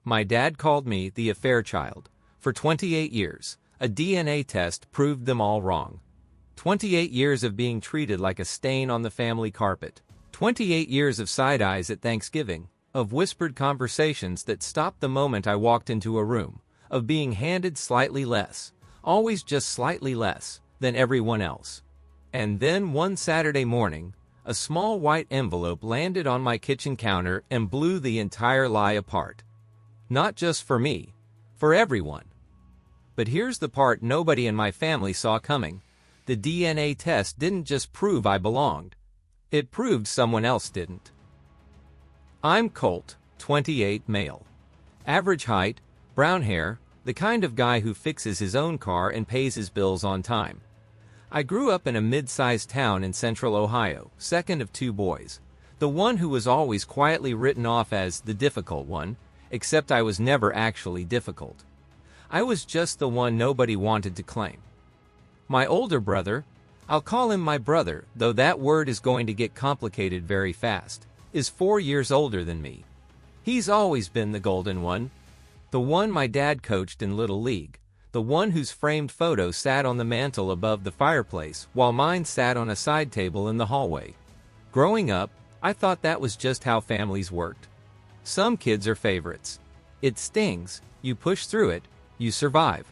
My dad called me the affair child. For 28 years, a DNA test proved them all wrong. 28 years of being treated like a stain on the family carpet. 28 years of side eyes at Thanksgiving, of whispered conversations that stopped the moment I walked into a room, of being handed slightly less, always just slightly less, than everyone else. And then one Saturday morning, a small white envelope landed on my kitchen counter and blew the entire lie apart. Not just for me, for everyone. But here's the part nobody in my family saw coming. The DNA test didn't just prove I belonged. It proved someone else didn't. I'm Colt, 28, male. Average height, brown hair, the kind of guy who fixes his own car and pays his bills on time. I grew up in a mid-sized town in central Ohio, second of two boys. The one who was always quietly written off as the difficult one, except I was never actually difficult. I was just the one nobody wanted to claim. My older brother, I'll call him my brother, though that word is going to get complicated very fast, is 4 years older than me. He's always been the golden one. The one my dad coached in Little League. The one whose framed photo sat on the mantel above the fireplace, while mine sat on a side table in the hallway. Growing up, I thought that was just how families worked. Some kids are favorites. It stings, you push through it, you survive.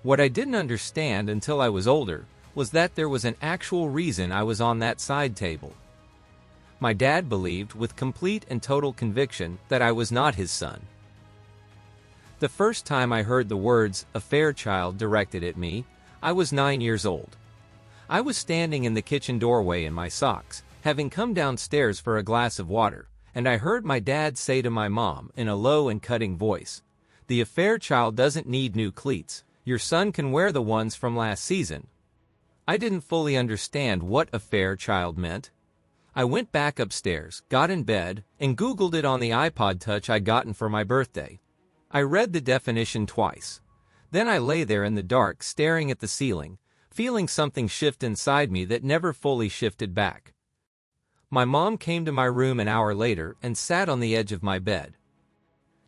What I didn't understand until I was older was that there was an actual reason I was on that side table. My dad believed with complete and total conviction that I was not his son. The first time I heard the words "affair child" directed at me, I was 9 years old. I was standing in the kitchen doorway in my socks, having come downstairs for a glass of water, and I heard my dad say to my mom in a low and cutting voice, "The affair child doesn't need new cleats. Your son can wear the ones from last season." I didn't fully understand what affair child meant. I went back upstairs, got in bed, and Googled it on the iPod Touch I'd gotten for my birthday. I read the definition twice. Then I lay there in the dark staring at the ceiling, feeling something shift inside me that never fully shifted back. My mom came to my room an hour later and sat on the edge of my bed.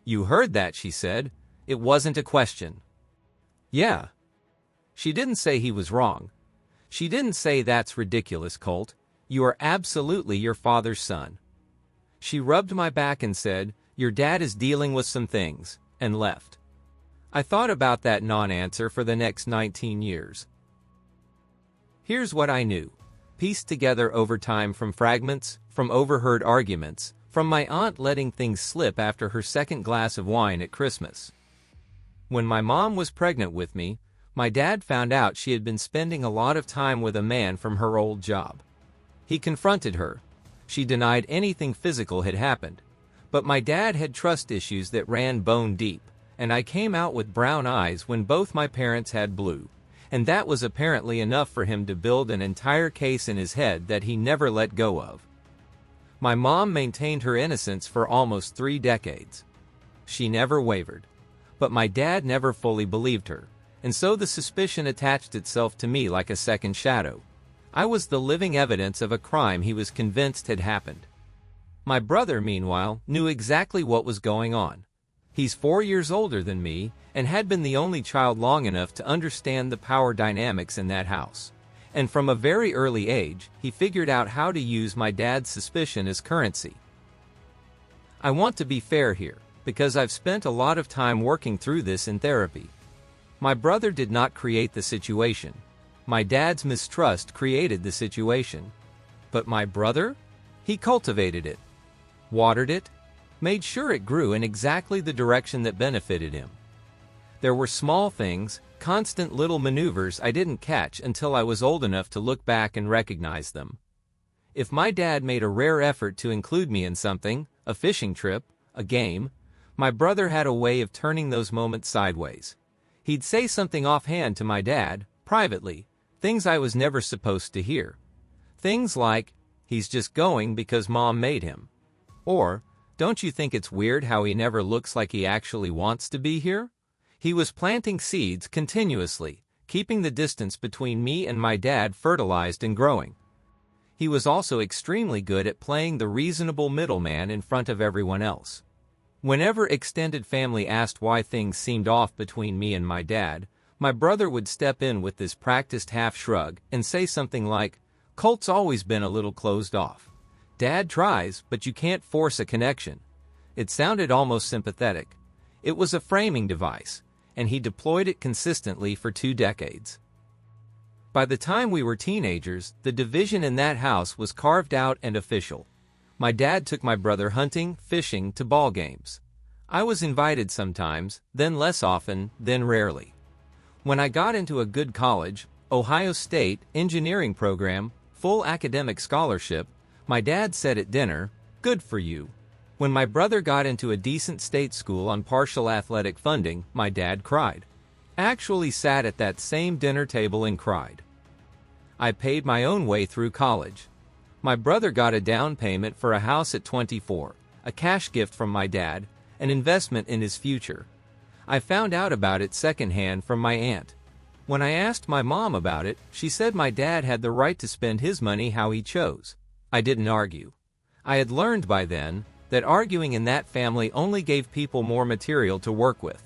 "You heard that," she said. "It wasn't a question." Yeah. She didn't say he was wrong. She didn't say "That's ridiculous, Colt. You are absolutely your father's son." She rubbed my back and said, "Your dad is dealing with some things," and left. I thought about that non-answer for the next 19 years. Here's what I knew, pieced together over time from fragments, from overheard arguments, from my aunt letting things slip after her second glass of wine at Christmas. When my mom was pregnant with me, my dad found out she had been spending a lot of time with a man from her old job. He confronted her. She denied anything physical had happened. But my dad had trust issues that ran bone deep, and I came out with brown eyes when both my parents had blue, and that was apparently enough for him to build an entire case in his head that he never let go of. My mom maintained her innocence for almost 3 decades. She never wavered. But my dad never fully believed her, and so the suspicion attached itself to me like a second shadow. I was the living evidence of a crime he was convinced had happened. My brother, meanwhile, knew exactly what was going on. He's 4 years older than me, and had been the only child long enough to understand the power dynamics in that house. And from a very early age, he figured out how to use my dad's suspicion as currency. I want to be fair here, because I've spent a lot of time working through this in therapy. My brother did not create the situation. My dad's mistrust created the situation. But my brother? He cultivated it. Watered it, made sure it grew in exactly the direction that benefited him. There were small things, constant little maneuvers I didn't catch until I was old enough to look back and recognize them. If my dad made a rare effort to include me in something, a fishing trip, a game, my brother had a way of turning those moments sideways. He'd say something offhand to my dad, privately, things I was never supposed to hear. Things like, "He's just going because Mom made him." Or, "Don't you think it's weird how he never looks like he actually wants to be here?" He was planting seeds continuously, keeping the distance between me and my dad fertilized and growing. He was also extremely good at playing the reasonable middleman in front of everyone else. Whenever extended family asked why things seemed off between me and my dad, my brother would step in with this practiced half shrug and say something like, "Colt's always been a little closed off. Dad tries, but you can't force a connection." It sounded almost sympathetic. It was a framing device, and he deployed it consistently for 2 decades. By the time we were teenagers, the division in that house was carved out and official. My dad took my brother hunting, fishing, to ball games. I was invited sometimes, then less often, then rarely. When I got into a good college, Ohio State, engineering program, full academic scholarship, my dad said at dinner, "Good for you." When my brother got into a decent state school on partial athletic funding, my dad cried. Actually sat at that same dinner table and cried. I paid my own way through college. My brother got a down payment for a house at 24, a cash gift from my dad, an investment in his future. I found out about it secondhand from my aunt. When I asked my mom about it, she said my dad had the right to spend his money how he chose. I didn't argue. I had learned by then that arguing in that family only gave people more material to work with.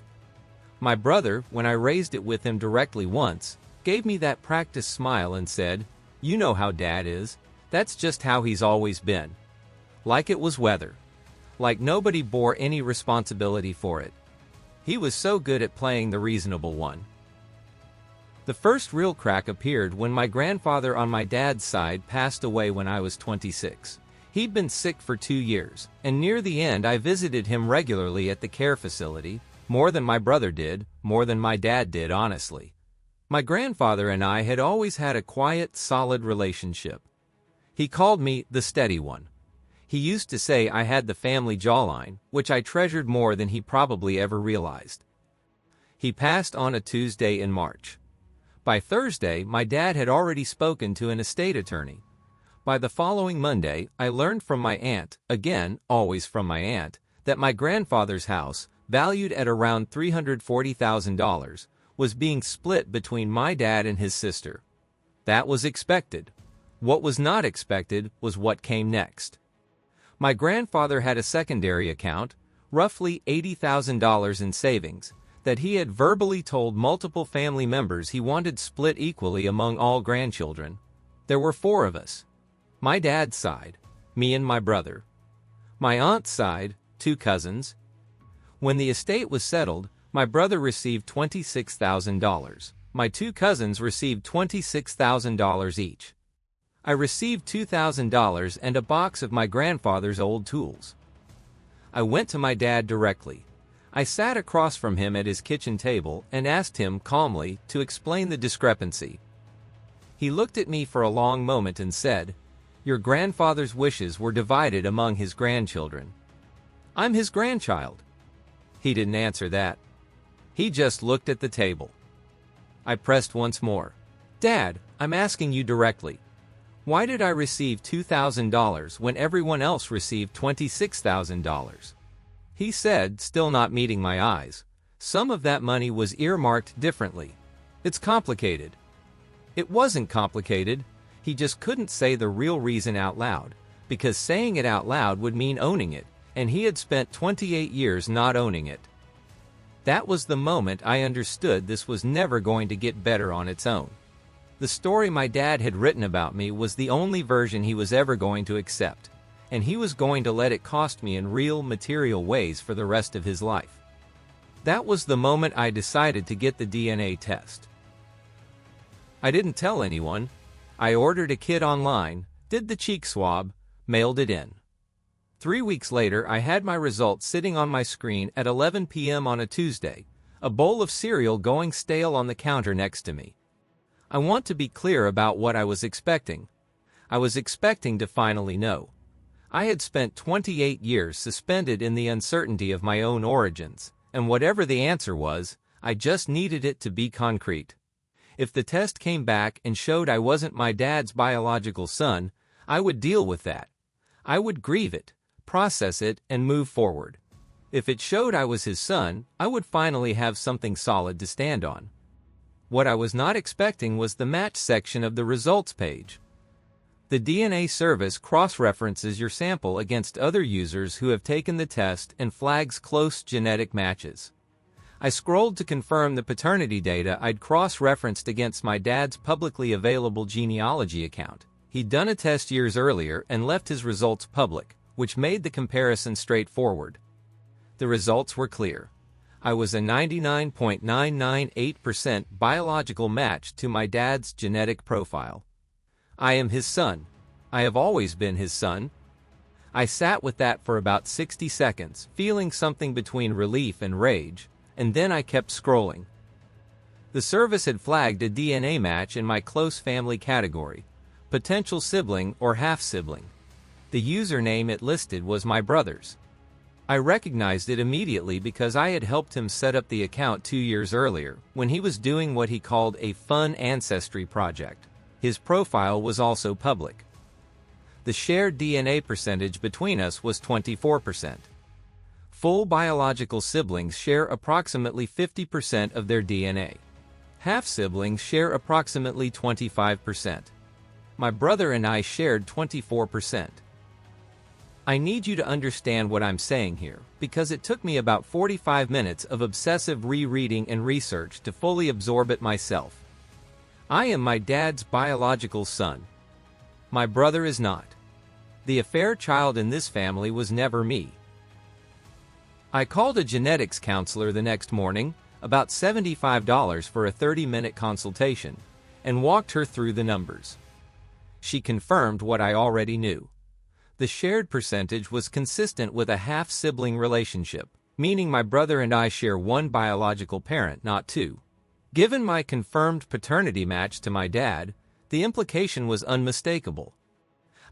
My brother, when I raised it with him directly once, gave me that practiced smile and said, "You know how Dad is. That's just how he's always been." Like it was weather. Like nobody bore any responsibility for it. He was so good at playing the reasonable one. The first real crack appeared when my grandfather on my dad's side passed away when I was 26. He'd been sick for 2 years, and near the end I visited him regularly at the care facility, more than my brother did, more than my dad did, honestly. My grandfather and I had always had a quiet, solid relationship. He called me the steady one. He used to say I had the family jawline, which I treasured more than he probably ever realized. He passed on a Tuesday in March. By Thursday, my dad had already spoken to an estate attorney. By the following Monday, I learned from my aunt, again, always from my aunt, that my grandfather's house, valued at around $340,000, was being split between my dad and his sister. That was expected. What was not expected was what came next. My grandfather had a secondary account, roughly $80,000 in savings, that he had verbally told multiple family members he wanted split equally among all grandchildren. There were 4 of us. My dad's side, me and my brother. My aunt's side, 2 cousins. When the estate was settled, my brother received $26,000. My 2 cousins received $26,000 each. I received $2,000 and a box of my grandfather's old tools. I went to my dad directly. I sat across from him at his kitchen table and asked him calmly to explain the discrepancy. He looked at me for a long moment and said, "Your grandfather's wishes were divided among his grandchildren. I'm his grandchild." He didn't answer that. He just looked at the table. I pressed once more. "Dad, I'm asking you directly. Why did I receive $2,000 when everyone else received $26,000? He said, still not meeting my eyes, "Some of that money was earmarked differently. It's complicated." It wasn't complicated. He just couldn't say the real reason out loud, because saying it out loud would mean owning it, and he had spent 28 years not owning it. That was the moment I understood this was never going to get better on its own. The story my dad had written about me was the only version he was ever going to accept, and he was going to let it cost me in real, material ways for the rest of his life. That was the moment I decided to get the DNA test. I didn't tell anyone. I ordered a kit online, did the cheek swab, mailed it in. 3 weeks later, I had my results sitting on my screen at 11 p.m. on a Tuesday, a bowl of cereal going stale on the counter next to me. I want to be clear about what I was expecting. I was expecting to finally know. I had spent 28 years suspended in the uncertainty of my own origins, and whatever the answer was, I just needed it to be concrete. If the test came back and showed I wasn't my dad's biological son, I would deal with that. I would grieve it, process it, and move forward. If it showed I was his son, I would finally have something solid to stand on. What I was not expecting was the match section of the results page. The DNA service cross-references your sample against other users who have taken the test and flags close genetic matches. I scrolled to confirm the paternity data I'd cross-referenced against my dad's publicly available genealogy account. He'd done a test years earlier and left his results public, which made the comparison straightforward. The results were clear. I was a 99.998% biological match to my dad's genetic profile. I am his son. I have always been his son. I sat with that for about 60 seconds, feeling something between relief and rage, and then I kept scrolling. The service had flagged a DNA match in my close family category, potential sibling or half-sibling. The username it listed was my brother's. I recognized it immediately because I had helped him set up the account 2 years earlier, when he was doing what he called a fun ancestry project. His profile was also public. The shared DNA percentage between us was 24%. Full biological siblings share approximately 50% of their DNA. Half-siblings share approximately 25%. My brother and I shared 24%. I need you to understand what I'm saying here, because it took me about 45 minutes of obsessive rereading and research to fully absorb it myself. I am my dad's biological son. My brother is not. The affair child in this family was never me. I called a genetics counselor the next morning, about $75 for a 30-minute consultation, and walked her through the numbers. She confirmed what I already knew. The shared percentage was consistent with a half-sibling relationship, meaning my brother and I share one biological parent, not two. Given my confirmed paternity match to my dad, the implication was unmistakable.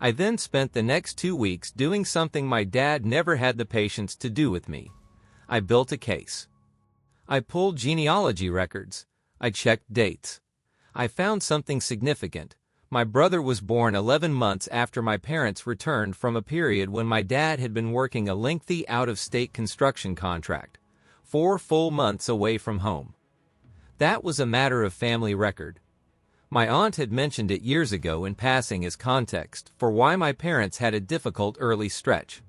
I then spent the next 2 weeks doing something my dad never had the patience to do with me. I built a case. I pulled genealogy records. I checked dates. I found something significant. My brother was born 11 months after my parents returned from a period when my dad had been working a lengthy out-of-state construction contract, 4 full months away from home. That was a matter of family record. My aunt had mentioned it years ago in passing as context for why my parents had a difficult early stretch.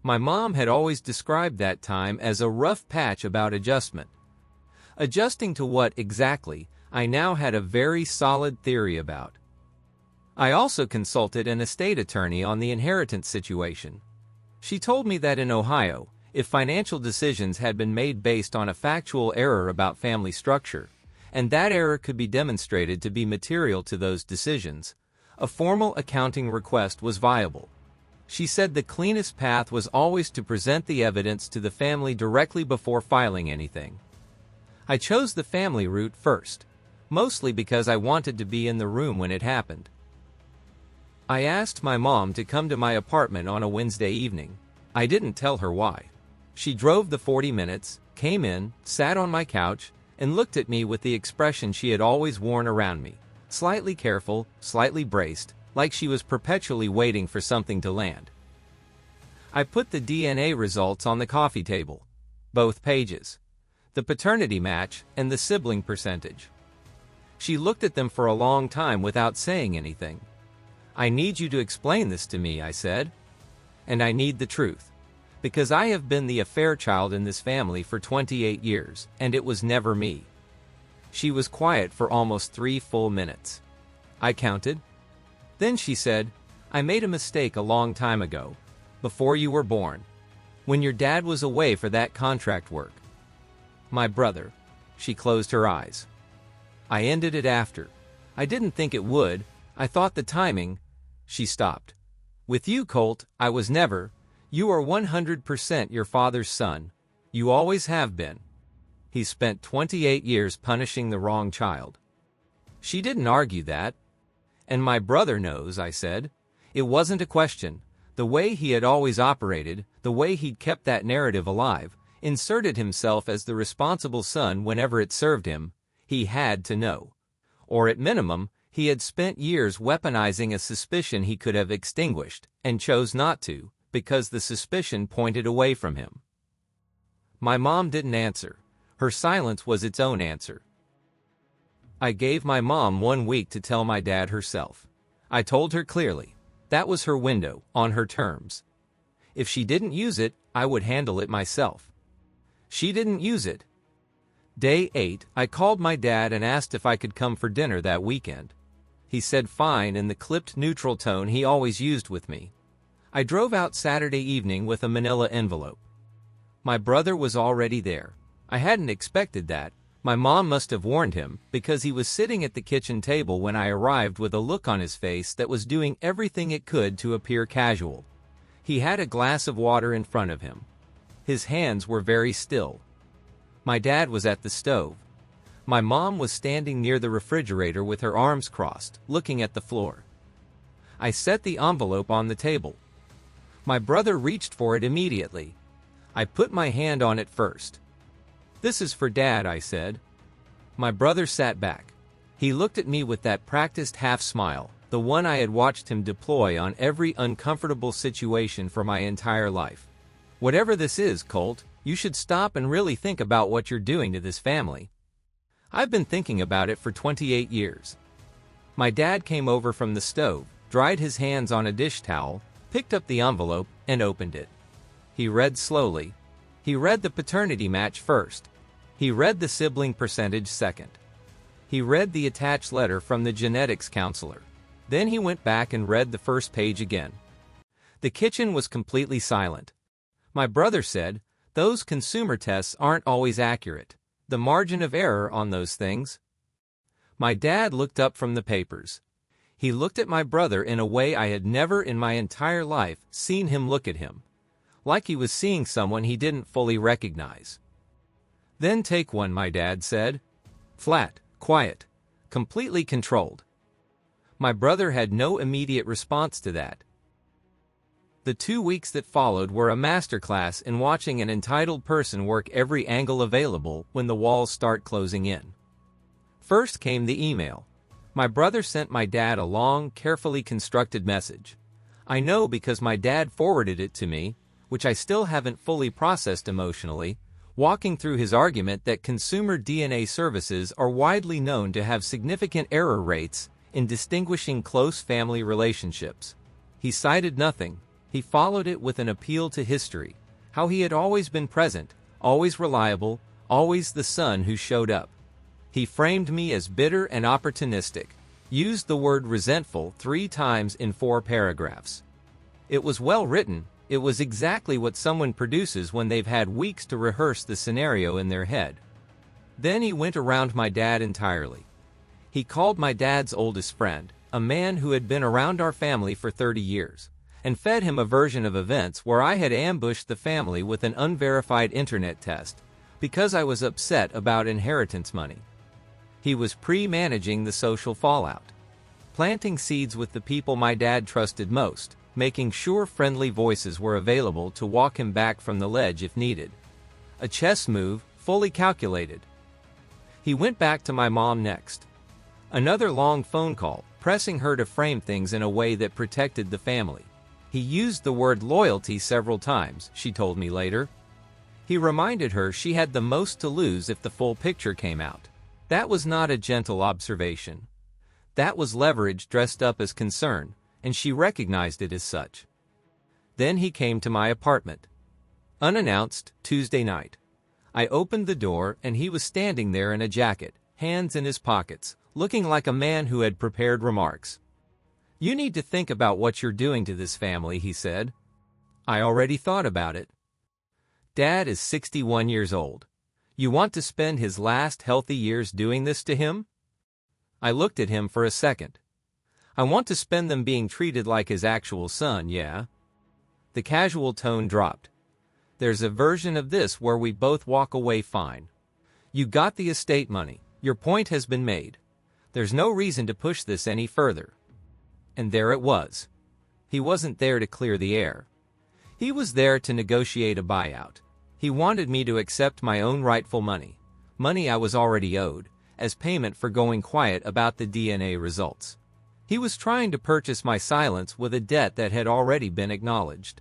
My mom had always described that time as a rough patch about adjustment. Adjusting to what exactly, I now had a very solid theory about. I also consulted an estate attorney on the inheritance situation. She told me that in Ohio, if financial decisions had been made based on a factual error about family structure, and that error could be demonstrated to be material to those decisions, a formal accounting request was viable. She said the cleanest path was always to present the evidence to the family directly before filing anything. I chose the family route first, mostly because I wanted to be in the room when it happened. I asked my mom to come to my apartment on a Wednesday evening. I didn't tell her why. She drove the 40 minutes, came in, sat on my couch, and looked at me with the expression she had always worn around me, slightly careful, slightly braced, like she was perpetually waiting for something to land. I put the DNA results on the coffee table, both pages, the paternity match and the sibling percentage. She looked at them for a long time without saying anything. "I need you to explain this to me," I said. "And I need the truth. Because I have been the affair child in this family for 28 years, and it was never me." She was quiet for almost 3 full minutes. I counted. Then she said, "I made a mistake a long time ago, before you were born, when your dad was away for that contract work. My brother." She closed her eyes. "I ended it after. I didn't think it would. I thought the timing." She stopped. "With you, Colt, I was never. You are 100% your father's son. You always have been. He spent 28 years punishing the wrong child." She didn't argue that. "And my brother knows," I said. It wasn't a question. The way he had always operated, the way he'd kept that narrative alive, inserted himself as the responsible son whenever it served him, he had to know. Or at minimum, he had spent years weaponizing a suspicion he could have extinguished, and chose not to, because the suspicion pointed away from him. My mom didn't answer. Her silence was its own answer. I gave my mom 1 week to tell my dad herself. I told her clearly. That was her window, on her terms. If she didn't use it, I would handle it myself. She didn't use it. Day 8, I called my dad and asked if I could come for dinner that weekend. He said fine in the clipped neutral tone he always used with me. I drove out Saturday evening with a manila envelope. My brother was already there. I hadn't expected that. My mom must have warned him, because he was sitting at the kitchen table when I arrived with a look on his face that was doing everything it could to appear casual. He had a glass of water in front of him. His hands were very still. My dad was at the stove. My mom was standing near the refrigerator with her arms crossed, looking at the floor. I set the envelope on the table. My brother reached for it immediately. I put my hand on it first. "This is for Dad," I said. My brother sat back. He looked at me with that practiced half-smile, the one I had watched him deploy on every uncomfortable situation for my entire life. "Whatever this is, Colt, you should stop and really think about what you're doing to this family." I've been thinking about it for 28 years. My dad came over from the stove, dried his hands on a dish towel, picked up the envelope, and opened it. He read slowly. He read the paternity match first. He read the sibling percentage second. He read the attached letter from the genetics counselor. Then he went back and read the first page again. The kitchen was completely silent. My brother said, "Those consumer tests aren't always accurate. The margin of error on those things." My dad looked up from the papers. He looked at my brother in a way I had never in my entire life seen him look at him. Like he was seeing someone he didn't fully recognize. "Then take one," my dad said. Flat, quiet, completely controlled. My brother had no immediate response to that. The 2 weeks that followed were a masterclass in watching an entitled person work every angle available when the walls start closing in. First came the email. My brother sent my dad a long, carefully constructed message. I know because my dad forwarded it to me, which I still haven't fully processed emotionally, walking through his argument that consumer DNA services are widely known to have significant error rates in distinguishing close family relationships. He cited nothing. He followed it with an appeal to history, how he had always been present, always reliable, always the son who showed up. He framed me as bitter and opportunistic, used the word resentful 3 times in 4 paragraphs. It was well written. It was exactly what someone produces when they've had weeks to rehearse the scenario in their head. Then he went around my dad entirely. He called my dad's oldest friend, a man who had been around our family for 30 years, and fed him a version of events where I had ambushed the family with an unverified internet test, because I was upset about inheritance money. He was pre-managing the social fallout, planting seeds with the people my dad trusted most, making sure friendly voices were available to walk him back from the ledge if needed. A chess move, fully calculated. He went back to my mom next. Another long phone call, pressing her to frame things in a way that protected the family. He used the word loyalty several times, she told me later. He reminded her she had the most to lose if the full picture came out. That was not a gentle observation. That was leverage dressed up as concern, and she recognized it as such. Then he came to my apartment. Unannounced, Tuesday night. I opened the door and he was standing there in a jacket, hands in his pockets, looking like a man who had prepared remarks. "You need to think about what you're doing to this family," he said. I already thought about it. Dad is 61 years old. You want to spend his last healthy years doing this to him? I looked at him for a second. I want to spend them being treated like his actual son, yeah? The casual tone dropped. There's a version of this where we both walk away fine. You got the estate money. Your point has been made. There's no reason to push this any further. And there it was. He wasn't there to clear the air. He was there to negotiate a buyout. He wanted me to accept my own rightful money I was already owed, as payment for going quiet about the DNA results. He was trying to purchase my silence with a debt that had already been acknowledged.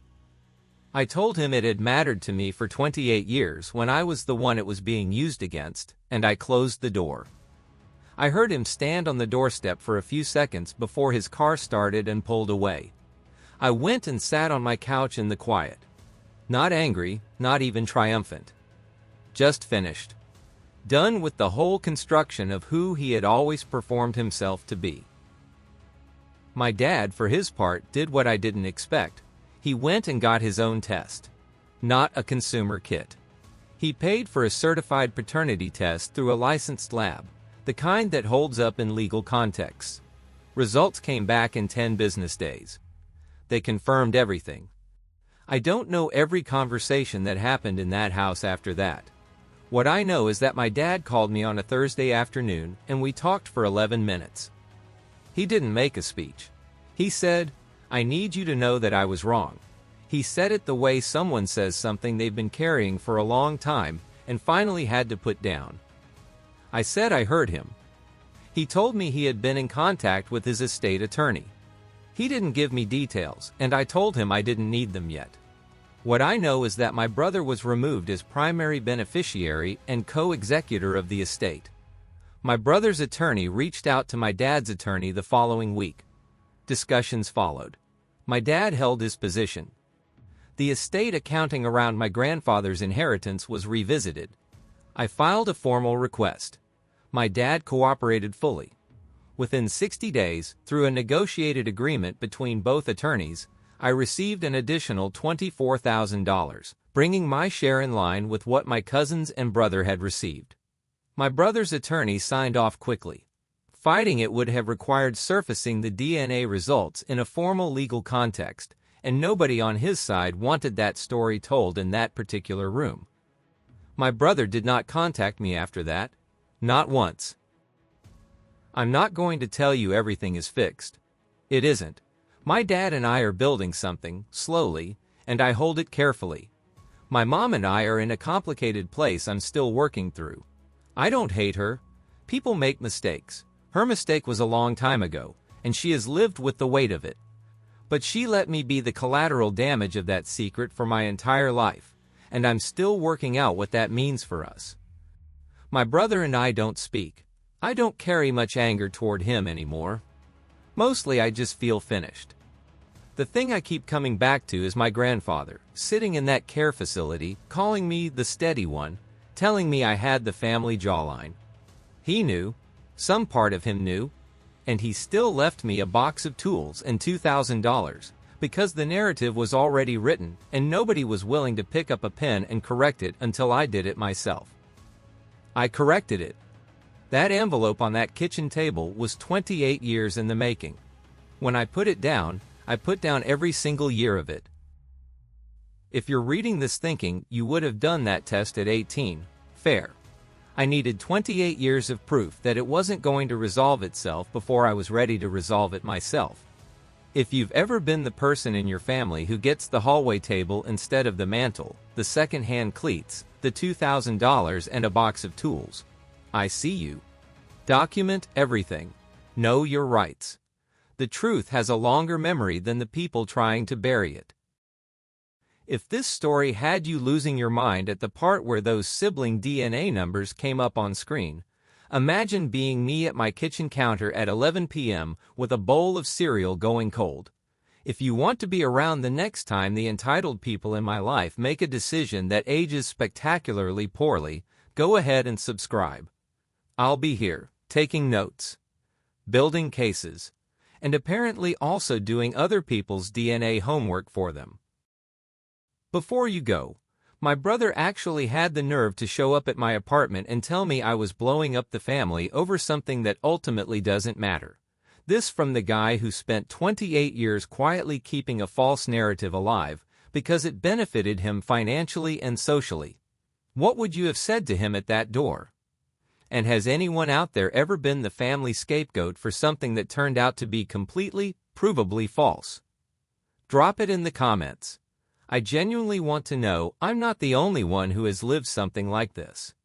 I told him it had mattered to me for 28 years when I was the one it was being used against, and I closed the door. I heard him stand on the doorstep for a few seconds before his car started and pulled away. I went and sat on my couch in the quiet. Not angry, not even triumphant. Just finished. Done with the whole construction of who he had always performed himself to be. My dad, for his part, did what I didn't expect. He went and got his own test. Not a consumer kit. He paid for a certified paternity test through a licensed lab, the kind that holds up in legal contexts. Results came back in 10 business days. They confirmed everything. I don't know every conversation that happened in that house after that. What I know is that my dad called me on a Thursday afternoon and we talked for 11 minutes. He didn't make a speech. He said, "I need you to know that I was wrong." He said it the way someone says something they've been carrying for a long time and finally had to put down. I said I heard him. He told me he had been in contact with his estate attorney. He didn't give me details, and I told him I didn't need them yet. What I know is that my brother was removed as primary beneficiary and co-executor of the estate. My brother's attorney reached out to my dad's attorney the following week. Discussions followed. My dad held his position. The estate accounting around my grandfather's inheritance was revisited. I filed a formal request. My dad cooperated fully. Within 60 days, through a negotiated agreement between both attorneys, I received an additional $24,000, bringing my share in line with what my cousins and brother had received. My brother's attorney signed off quickly. Fighting it would have required surfacing the DNA results in a formal legal context, and nobody on his side wanted that story told in that particular room. My brother did not contact me after that. Not once. I'm not going to tell you everything is fixed. It isn't. My dad and I are building something, slowly, and I hold it carefully. My mom and I are in a complicated place I'm still working through. I don't hate her. People make mistakes. Her mistake was a long time ago, and she has lived with the weight of it. But she let me be the collateral damage of that secret for my entire life, and I'm still working out what that means for us. My brother and I don't speak. I don't carry much anger toward him anymore. Mostly I just feel finished. The thing I keep coming back to is my grandfather, sitting in that care facility, calling me the steady one, telling me I had the family jawline. He knew. Some part of him knew. And he still left me a box of tools and $2,000, because the narrative was already written and nobody was willing to pick up a pen and correct it until I did it myself. I corrected it. That envelope on that kitchen table was 28 years in the making. When I put it down, I put down every single year of it. If you're reading this thinking you would have done that test at 18, fair. I needed 28 years of proof that it wasn't going to resolve itself before I was ready to resolve it myself. If you've ever been the person in your family who gets the hallway table instead of the mantle, the second-hand cleats, the $2,000 and a box of tools, I see you. Document everything. Know your rights. The truth has a longer memory than the people trying to bury it. If this story had you losing your mind at the part where those sibling DNA numbers came up on screen, imagine being me at my kitchen counter at 11 p.m. with a bowl of cereal going cold. If you want to be around the next time the entitled people in my life make a decision that ages spectacularly poorly, go ahead and subscribe. I'll be here, taking notes, building cases, and apparently also doing other people's DNA homework for them. Before you go, my brother actually had the nerve to show up at my apartment and tell me I was blowing up the family over something that ultimately doesn't matter. This from the guy who spent 28 years quietly keeping a false narrative alive because it benefited him financially and socially. What would you have said to him at that door? And has anyone out there ever been the family scapegoat for something that turned out to be completely, provably false? Drop it in the comments. I genuinely want to know I'm not the only one who has lived something like this.